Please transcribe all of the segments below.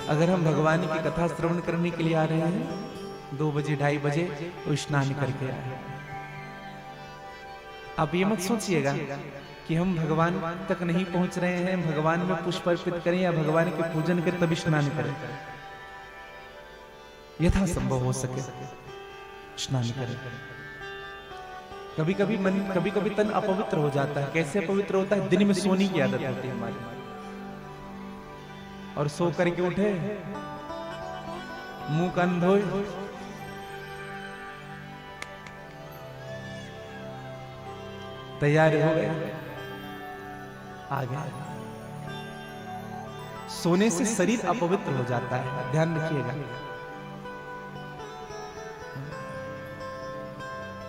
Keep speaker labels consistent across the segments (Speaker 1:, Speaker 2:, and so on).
Speaker 1: अगर हम भगवान की कथा श्रवण करने के लिए आ रहे हैं 2 बजे 2:30 बजे तो स्नान करके आए। आप ये मत सोचिएगा कि हम भगवान तक नहीं पहुंच रहे हैं, भगवान में पुष्प अर्पित करें या भगवान के पूजन करें तभी स्नान करें। यथा संभव हो सके स्नान करें। कभी कभी मन, कभी कभी तन अपवित्र हो जाता है। कैसे अपवित्र होता है? दिन में सोने की आदत होती है हमारी, और सो करके उठे, मुंह कान धोए, तैयार हो गए, आ गया। सोने से शरीर अपवित्र हो जाता है, ध्यान रखिएगा।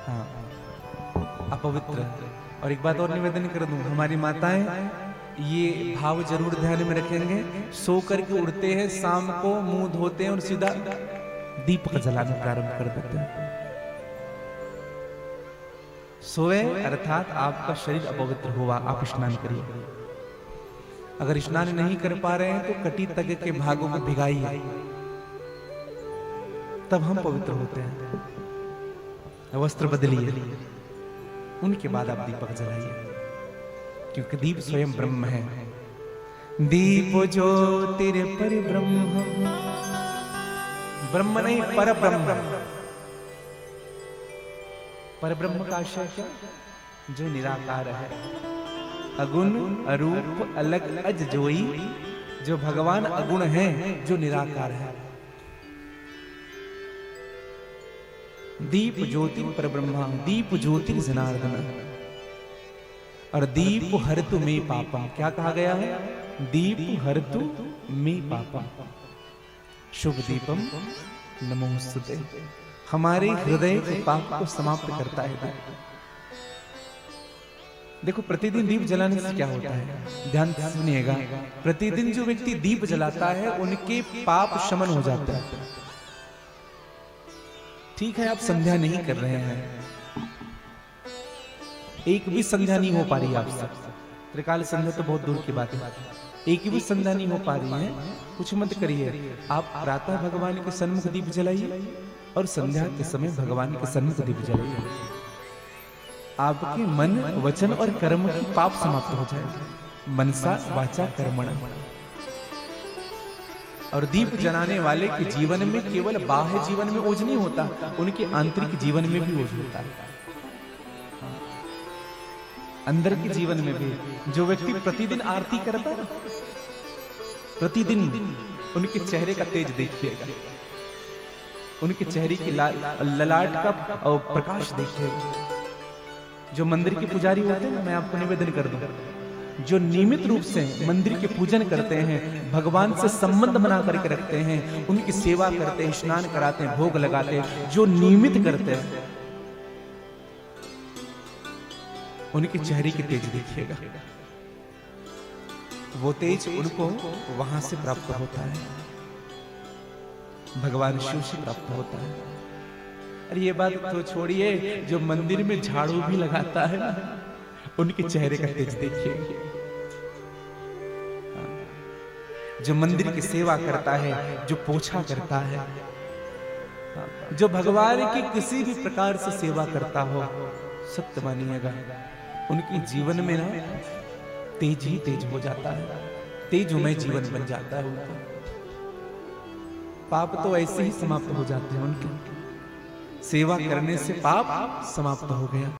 Speaker 1: हाँ, अपवित्र। और एक बात और निवेदन कर दूं, हमारी माताएं ये भाव जरूर ध्यान में रखेंगे। सो करके उठते हैं, शाम को मुंह धोते हैं और सीधा दीपक जलाना प्रारंभ कर देते हैं। सोए अर्थात आपका शरीर अपवित्र हुआ, आप स्नान करिए। अगर स्नान नहीं कर पा रहे हैं तो कटी तक के भागों को भिगाइए, तब हम पवित्र होते हैं। वस्त्र बदलिए, उनके बाद आप दीपक जलाइए, क्योंकि दीप स्वयं ब्रह्म है। दीप ज्योतिर ब्रह्म, ब्रह्म नहीं पर ब्रह्म। पर ब्रह्म का आशय क्या? जो निराकार है, अगुण अरूप अलग अज जोई। जो भगवान अगुण है, जो निराकार है। दीप ज्योति पर ब्रह्मा, दीप ज्योति जनार्दन, और दीप हरतु में पापम। क्या कहा गया है? दीप हरतु में पापम, शुभ दीपम नमोस्तुते। हमारे हृदय के पाप को समाप्त करता है। देखो, प्रतिदिन दीप जलाने से क्या होता है, ध्यान से सुनिएगा। प्रतिदिन जो व्यक्ति दीप जलाता है उनके पाप शमन हो जाते हैं। ठीक है, आप संध्या नहीं कर रहे हैं, एक भी संध्या नहीं हो पा रही आपसे। त्रिकाल संध्या तो बहुत दूर की बात है, एक भी संध्या नहीं हो पा रही है, कुछ मत करिए। आप प्रातः भगवान के सन्मुख दीप जलाइए और संध्या के समय भगवान के सन्मुख दीप जलाइए। आपके मन, वचन और कर्म की पाप समाप्त हो जाएगा। मनसा वाचा कर्मणा। और दीप जलाने वाले के जीवन में केवल बाह्य जीवन में ओझ नहीं होता, उनके आंतरिक जीवन में भी ओझ होता है। अंदर के जीवन में भी जो व्यक्ति प्रतिदिन आरती करता है, प्रतिदिन उनके चेहरे का तेज देखिएगा, उनके चेहरे की ललाट का प्रकाश देखिएगा। जो मंदिर के पुजारी होते हैं, मैं आपको निवेदन कर दूं, जो नियमित रूप से मंदिर के पूजन करते हैं, भगवान से संबंध बना करके रखते हैं, उनकी सेवा करते हैं, स्नान कराते हैं, भोग लगाते हैं, जो नियमित करते हैं, उनके चेहरे की तेज देखिएगा। वो तेज उनको वहां से प्राप्त होता है, भगवान शिव से प्राप्त होता है। अरे ये बात तो छोड़िए, जो मंदिर में झाड़ू भी लगाता है ना, उनके चेहरे का तेज देखिए। जो मंदिर की सेवा करता है, जो पोछा करता है, जो भगवान की किसी भी प्रकार से सेवा करता हो, सत्य मानिएगा उनके जीवन में ना तेज ही तेज हो जाता है, तेजमय जीवन बन जाता है उनका। पाप तो ऐसे ही समाप्त हो जाते हैं उनके, सेवा करने से पाप समाप्त हो गया।